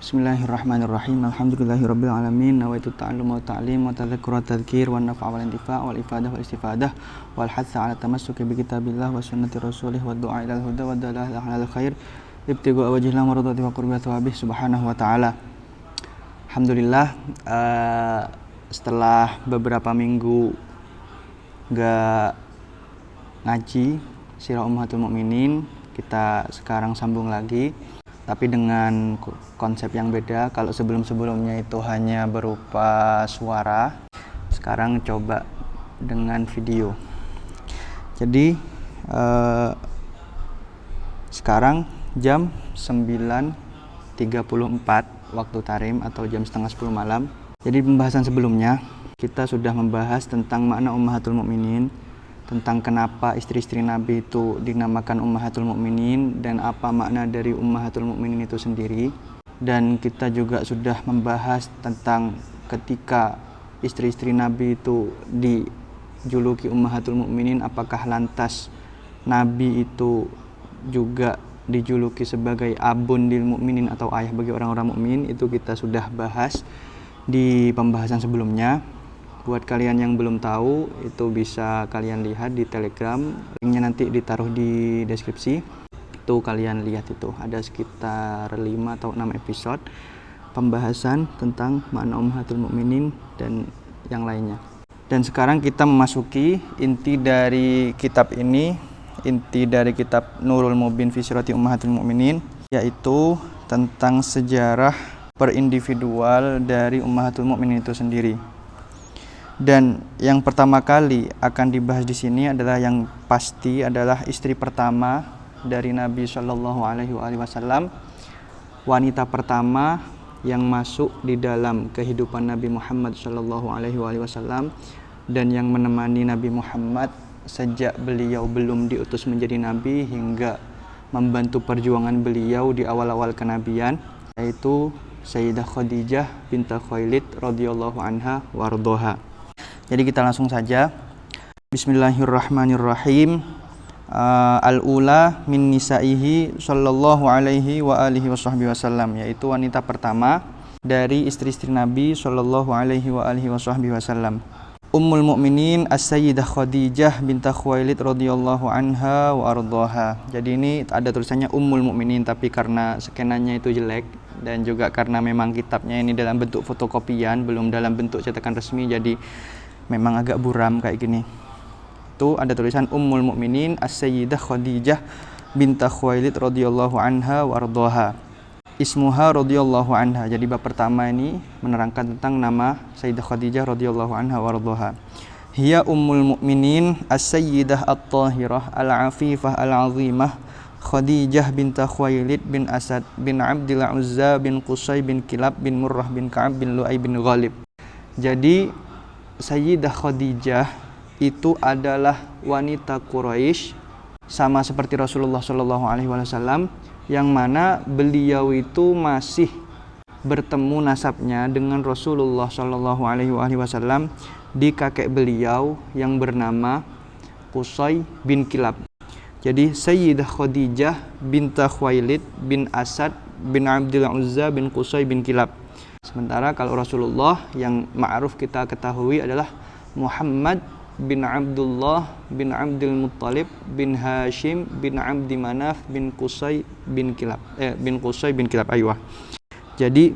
Bismillahirrahmanirrahim. Alhamdulillahirabbil alamin. Nawaitu ta'allum wa ta'lim wa tadhakkur wa tadhkir wa naf'a wal intifa' wal ifadah wal istifadah wal hatsa 'ala tamassuki bi kitabillah wa sunnati rasulih wa du'a ilal huda wa dalalah 'alal khair ibtighu wajhillah maradati wa qurbi thawabih subhanahu wa ta'ala. Alhamdulillah, setelah beberapa minggu gak ngaji Sirah Ummahatul Mukminin, kita sekarang sambung lagi, tapi dengan konsep yang beda. Kalau sebelum-sebelumnya itu hanya berupa suara, sekarang coba dengan video. Jadi sekarang jam 9.34 waktu Tarim atau jam setengah 10 malam. Jadi pembahasan sebelumnya kita sudah membahas tentang makna Ummahatul Mukminin, tentang kenapa istri-istri Nabi itu dinamakan Ummahatul Mukminin dan apa makna dari Ummahatul Mukminin itu sendiri. Dan kita juga sudah membahas tentang ketika istri-istri Nabi itu dijuluki Ummahatul Mukminin, apakah lantas Nabi itu juga dijuluki sebagai abun lil mukminin atau ayah bagi orang-orang mukmin. Itu kita sudah bahas di pembahasan sebelumnya. Buat kalian yang belum tahu, itu bisa kalian lihat di Telegram, linknya nanti ditaruh di deskripsi. Itu kalian lihat, itu ada sekitar 5 atau 6 episode pembahasan tentang makna Ummahatul Mukminin dan yang lainnya. Dan sekarang kita memasuki inti dari kitab ini, inti dari kitab Nurul Mubin fi Sirati Ummahatul Mukminin, yaitu tentang sejarah perindividual dari Ummahatul Mukminin itu sendiri. Dan yang pertama kali akan dibahas di sini adalah yang pasti adalah istri pertama dari Nabi Shallallahu Alaihi Wasallam, wanita pertama yang masuk di dalam kehidupan Nabi Muhammad Shallallahu Alaihi Wasallam dan yang menemani Nabi Muhammad sejak beliau belum diutus menjadi nabi hingga membantu perjuangan beliau di awal-awal kenabian, yaitu Sayyidah Khadijah binti Khuwailid radhiyallahu anha wardoha. Jadi kita langsung saja. Bismillahirrahmanirrahim. Al-ula min nisaihi sallallahu alaihi wa alihi wasallam, yaitu wanita pertama dari istri-istri Nabi sallallahu alaihi wa alihi wasallam. Ummul Mukminin As-Sayyidah Khadijah binti Khuwailid radhiyallahu anha wa ardaha. Jadi ini ada tulisannya Ummul Mukminin, tapi karena skenanya itu jelek dan juga karena memang kitabnya ini dalam bentuk fotokopian, belum dalam bentuk cetakan resmi, jadi memang agak buram kayak gini. Itu ada tulisan Ummul Mukminin As-Sayyidah Khadijah binti Khuwailid radhiyallahu anha wa ardaha. Ismuha radhiyallahu anha. Jadi bab pertama ini menerangkan tentang nama Sayyidah Khadijah radhiyallahu anha wa ardaha. Hiya Ummul Mukminin As-Sayyidah At-Tahirah Al-Afifah Al-Azimah Khadijah binti Khuwailid bin Asad bin Abdil Uzza bin Qusay bin Kilab bin Murrah bin Ka'ab bin Lu'ay bin Ghalib. Jadi Sayyidah Khadijah itu adalah wanita Quraisy, sama seperti Rasulullah Shallallahu Alaihi Wasallam, yang mana beliau itu masih bertemu nasabnya dengan Rasulullah Shallallahu Alaihi Wasallam di kakek beliau yang bernama Qusay bin Kilab. Jadi Sayyidah Khadijah binti Khuwailid bin Asad bin Abdil Uzza bin Qusay bin Kilab. Sementara kalau Rasulullah yang ma'ruf kita ketahui adalah Muhammad bin Abdullah bin Abdul Muttalib bin Hashim bin Abdi Manaf bin Qusay bin Kilab. Aywa. Jadi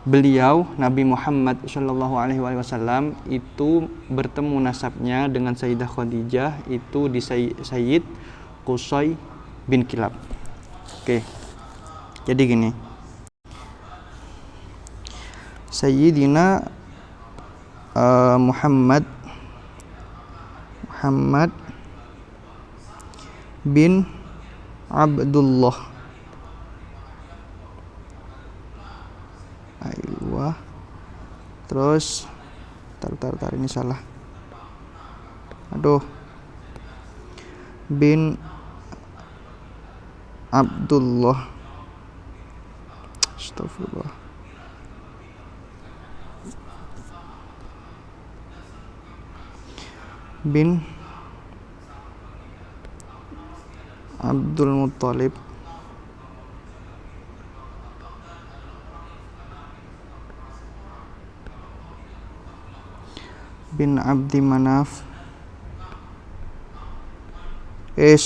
beliau Nabi Muhammad Shallallahu Alaihi Wasallam itu bertemu nasabnya dengan Sayyidah Khadijah itu di Sayyid Qusay bin Kilab. Oke. Jadi gini. Sayyidina Muhammad bin Abdullah. Aywa. Terus tar ini salah. Bin Abdullah. Astagfirullah. Bin Abdul Muttalib bin Abdi Manaf,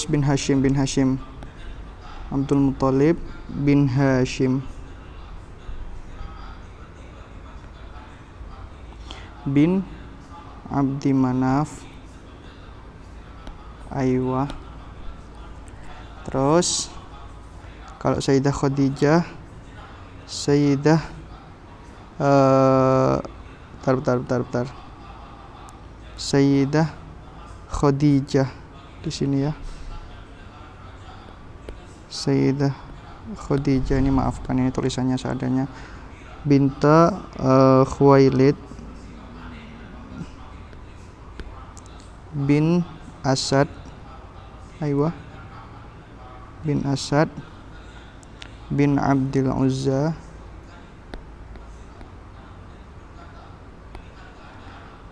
bin Hashim, Abdul Muthalib bin Hashim, bin Abdi Manaf. Aywa. Terus kalau Sayyidah Khadijah, Sayyidah Sayyidah Khadijah di sini ya. Sayyidah Khadijah ini, maafkan ini tulisannya seadanya, binta Khuwailid bin Asad. Aywa. Bin Asad bin Abdul Uzza.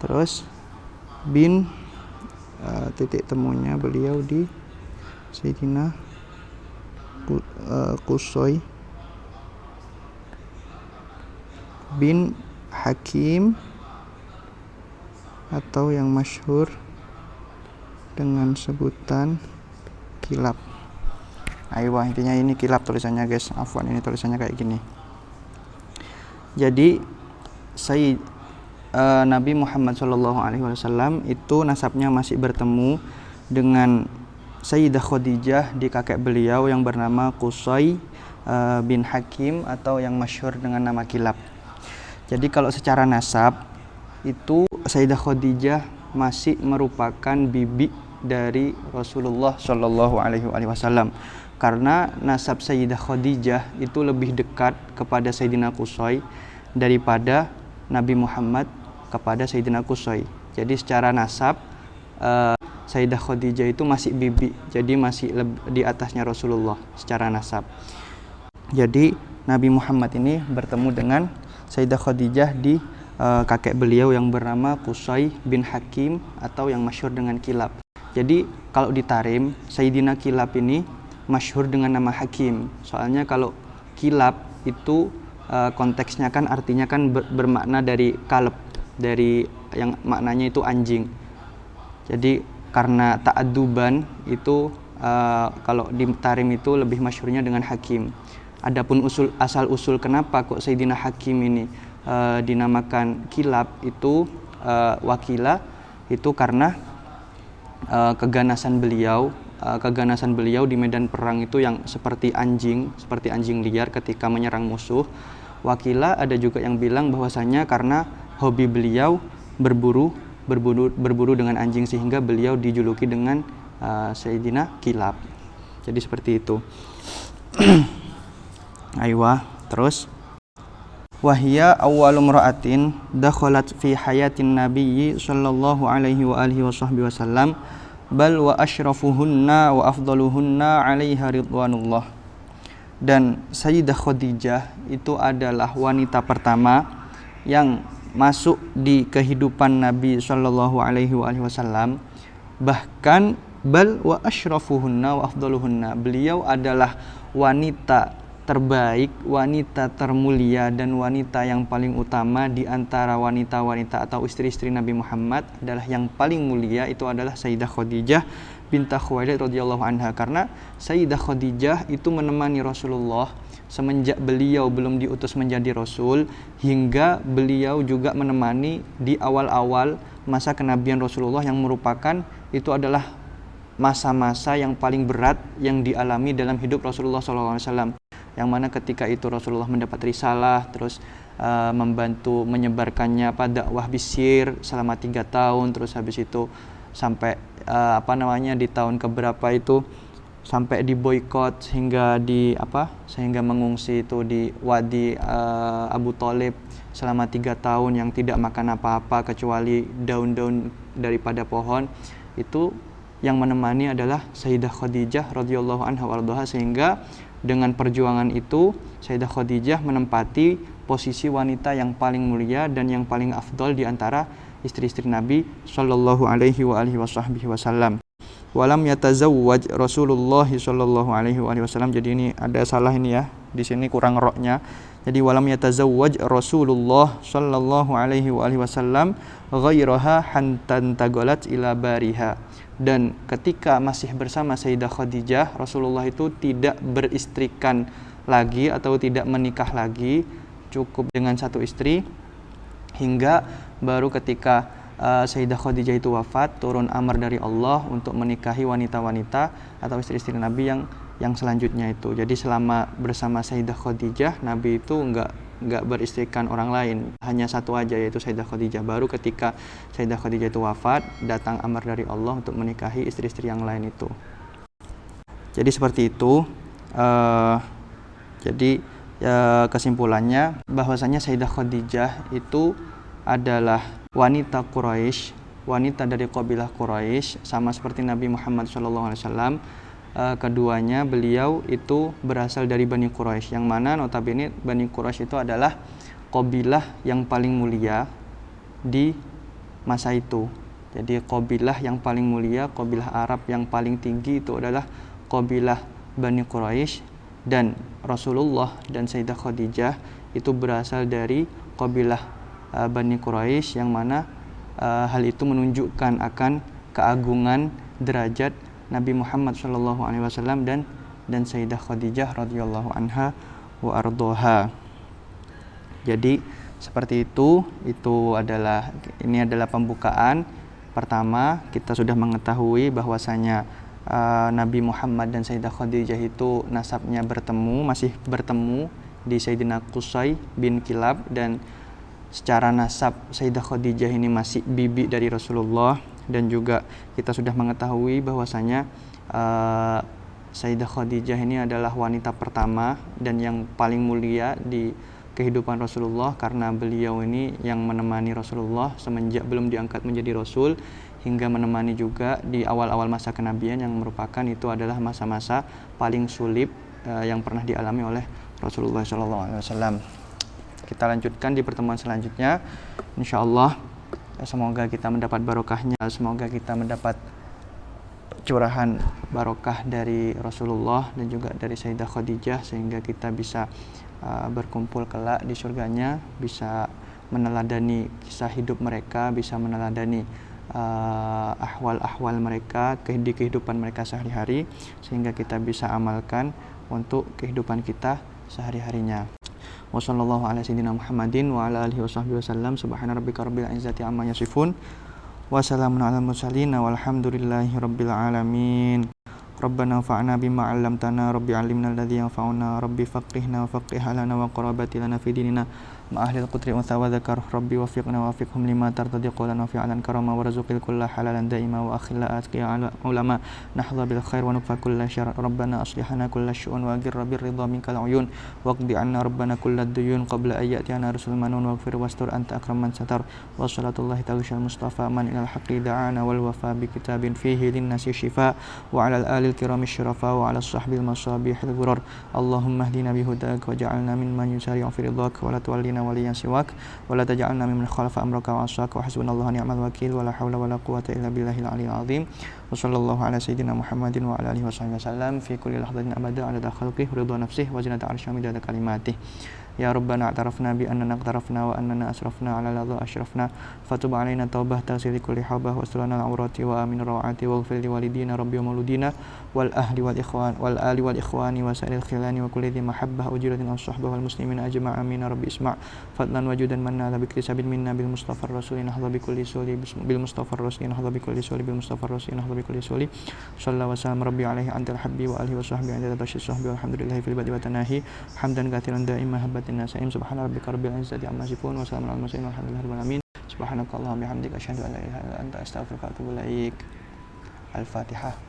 Terus bin titik temunya beliau di Sayyidina Qusay bin Hakim atau yang masyhur dengan sebutan Kilab. Aywa, intinya ini Kilab tulisannya guys. Afwan, ini tulisannya kayak gini. Jadi Nabi Muhammad SAW itu nasabnya masih bertemu dengan Sayyidah Khadijah di kakek beliau yang bernama Qusay bin Hakim atau yang masyhur dengan nama Kilab. Jadi kalau secara nasab itu Sayyidah Khadijah masih merupakan bibi dari Rasulullah SAW, karena nasab Sayyidah Khadijah itu lebih dekat kepada Sayyidina Qusay daripada Nabi Muhammad kepada Sayyidina Qusay. Jadi secara nasab Sayyidah Khadijah itu masih bibi, jadi masih di atasnya Rasulullah secara nasab. Jadi Nabi Muhammad ini bertemu dengan Sayyidah Khadijah di kakek beliau yang bernama Qusay bin Hakim atau yang masyhur dengan Kilab. Jadi kalau di Tarim, Sayyidina Kilab ini masyhur dengan nama Hakim. Soalnya kalau Kilab itu konteksnya kan artinya kan bermakna dari kalb, dari yang maknanya itu anjing. Jadi karena ta'adduban itu kalau di Tarim itu lebih masyhurnya dengan Hakim. Adapun asal usul kenapa kok Sayyidina Hakim ini dinamakan Kilab itu wakila itu karena keganasan beliau di medan perang itu yang seperti anjing liar ketika menyerang musuh. Wakila ada juga yang bilang bahwasanya karena hobi beliau berburu dengan anjing sehingga beliau dijuluki dengan Sayyidina Kilab. Jadi seperti itu. Aywa, terus wahia awwalu mra'atin dakhalat fi hayatin nabiyyi sallallahu alaihi wa alihi wasallam bal wa asyrafuhunna wa afdaluhunna 'alaiha ridwanullah. Dan Sayyidah Khadijah itu adalah wanita pertama yang masuk di kehidupan Nabi sallallahu alaihi wasallam, bahkan bal wa asyrafuhunna wa afdaluhunna, beliau adalah wanita terbaik, wanita termulia dan wanita yang paling utama di antara wanita-wanita atau istri-istri Nabi Muhammad adalah yang paling mulia itu adalah Sayyidah Khadijah binta Khuwailid radhiyallahu anha, karena Sayyidah Khadijah itu menemani Rasulullah semenjak beliau belum diutus menjadi Rasul hingga beliau juga menemani di awal-awal masa kenabian Rasulullah yang merupakan itu adalah masa-masa yang paling berat yang dialami dalam hidup Rasulullah SAW. Yang mana ketika itu Rasulullah mendapat risalah, terus membantu menyebarkannya pada dakwah bisyir selama 3 tahun, terus habis itu sampai di tahun keberapa itu sampai diboikot sehingga mengungsi itu di Wadi Abu Thalib selama 3 tahun yang tidak makan apa-apa kecuali daun-daun daripada pohon. Itu yang menemani adalah Sayyidah Khadijah radhiyallahu anha warḍaha, sehingga dengan perjuangan itu Sayyidah Khadijah menempati posisi wanita yang paling mulia dan yang paling afdal di antara istri-istri Nabi sallallahu alaihi wa alihi wasallam. Walam yatazawwaj Rasulullah sallallahu alaihi wasallam. Jadi ini ada salah ini ya. Di sini kurang roknya. Jadi walam yatazawwaj Rasulullah sallallahu alaihi wa alihi wasallam ghairaha hantan tagolat ila bariha. Dan ketika masih bersama Sayyidah Khadijah, Rasulullah itu tidak beristrikan lagi atau tidak menikah lagi, cukup dengan satu istri, hingga baru ketika Sayyidah Khadijah itu wafat, turun amar dari Allah untuk menikahi wanita-wanita atau istri-istri Nabi yang selanjutnya itu. Jadi selama bersama Sayyidah Khadijah, Nabi itu enggak beristrikan orang lain, hanya satu aja, yaitu Sayyidah Khadijah. Baru ketika Sayyidah Khadijah itu wafat, datang amar dari Allah untuk menikahi istri-istri yang lain itu. Jadi seperti itu. Jadi kesimpulannya bahwasanya Sayyidah Khadijah itu adalah wanita Quraisy, wanita dari kabilah Quraisy, sama seperti Nabi Muhammad SAW. Keduanya beliau itu berasal dari Bani Quraisy, yang mana notabene Bani Quraisy itu adalah kabilah yang paling mulia di masa itu. Jadi kabilah yang paling mulia, kabilah Arab yang paling tinggi itu adalah kabilah Bani Quraisy, dan Rasulullah dan Sayyidah Khadijah itu berasal dari kabilah Bani Quraisy, yang mana hal itu menunjukkan akan keagungan derajat Nabi Muhammad SAW dan Sayyidah Khadijah radhiyallahu anha wa ardhaha. Jadi seperti itu ini adalah pembukaan pertama. Kita sudah mengetahui bahwasanya Nabi Muhammad dan Sayyidah Khadijah itu nasabnya masih bertemu di Sayyidina Qusay bin Kilab, dan secara nasab Sayyidah Khadijah ini masih bibi dari Rasulullah. Dan juga kita sudah mengetahui bahwasanya Sayyidah Khadijah ini adalah wanita pertama dan yang paling mulia di kehidupan Rasulullah, karena beliau ini yang menemani Rasulullah semenjak belum diangkat menjadi Rasul, hingga menemani juga di awal-awal masa kenabian, yang merupakan itu adalah masa-masa paling sulit yang pernah dialami oleh Rasulullah SAW. Kita lanjutkan di pertemuan selanjutnya, insyaallah. Semoga kita mendapat barokahnya, semoga kita mendapat curahan barokah dari Rasulullah dan juga dari Sayyidah Khadijah, sehingga kita bisa berkumpul kelak di surganya, bisa meneladani kisah hidup mereka, bisa meneladani ahwal-ahwal mereka di kehidupan mereka sehari-hari, sehingga kita bisa amalkan untuk kehidupan kita sehari-harinya. Wa sallallahu ala sayyidina Muhammadin wa ala alihi washabbihi wasallam. Subhana rabbika rabbil izzati amma yasifun wa salamun alal mursalin walhamdulillahi rabbil alamin. Rabbana fa'na bima 'allamtana rabbi 'allimna alladhi yanfa'una rabbi faqihna wa faqih lana wa qarabati lana fi dinina ma ahli al-qudri wa dzakar rabbi wafiqna wa wafiqhum lima tartadi qawlan wa fi'lan karama wa rizqil kulla halalan daima wa akhilla atqiya ala ulama nahdha bil khair wa nukfa kulla syarr. Rabbana aslihna kulla syu'un wa ghirra bir ridha minkal uyun waqdi 'anna rabbana kulla duyun qabla ayyatiyana rusul manun waghfir wastur anta akraman satar wa salatullahi ta'ala mustafa man ilal haqqi da'ana wal wafa bi kitabin fihi lin nasi shifa wa 'alal ali الكرام الشرفاء وعلى الصحب المصابيح الغرر. اللهم اهدنا بهداك وجعلنا ممن يسارع في رضاك ولا تولنا وليا سواك ولا تجعلنا ممن خالف امرك وعصاك وحسبنا الله ونعم الوكيل ولا حول ولا قوة الا بالله العلي العظيم. وصلى الله على سيدنا محمد وعلى اله وصحبه وسلم في كل لحظة ابدا عدد خلقه ورضا نفسه وزنة عرشه ومداد كلماته. يا ربنا اعترفنا بأننا اقترفنا وأننا أسرفنا على لظى أشرفنا فتب علينا توبة تغسل كل حوبة واسترنا العورات وآمن الروعات واغفر لوالدينا ربي ومولودينا والأهل والإخوان وسائر الخلان وكل ذي محبة أجرة أو صحبة والمسلمين أجمع آمين ربي اسمع فضلا وجودا منا باكتساب منا بالمصطفى الرسول نهض بكل سولي بالمصطفى الرسول نهض بكل سولي بالمصطفى الرسول نهض بكل سولي صلى وسلم ربي عليه أنت الحبي وآله وصحبه عند تشي الصحبه والحمد لله في البدء والتناهي حمدا كثيرا دائما هبة النسائم. سبحان ربك رب العزة عما يصفون وسلام على المرسلين والحمد لله رب العالمين. سبحانك اللهم وبحمدك أشهد أن لا إله إلا أنت أستغفرك وأتوب إليك. الفاتحة.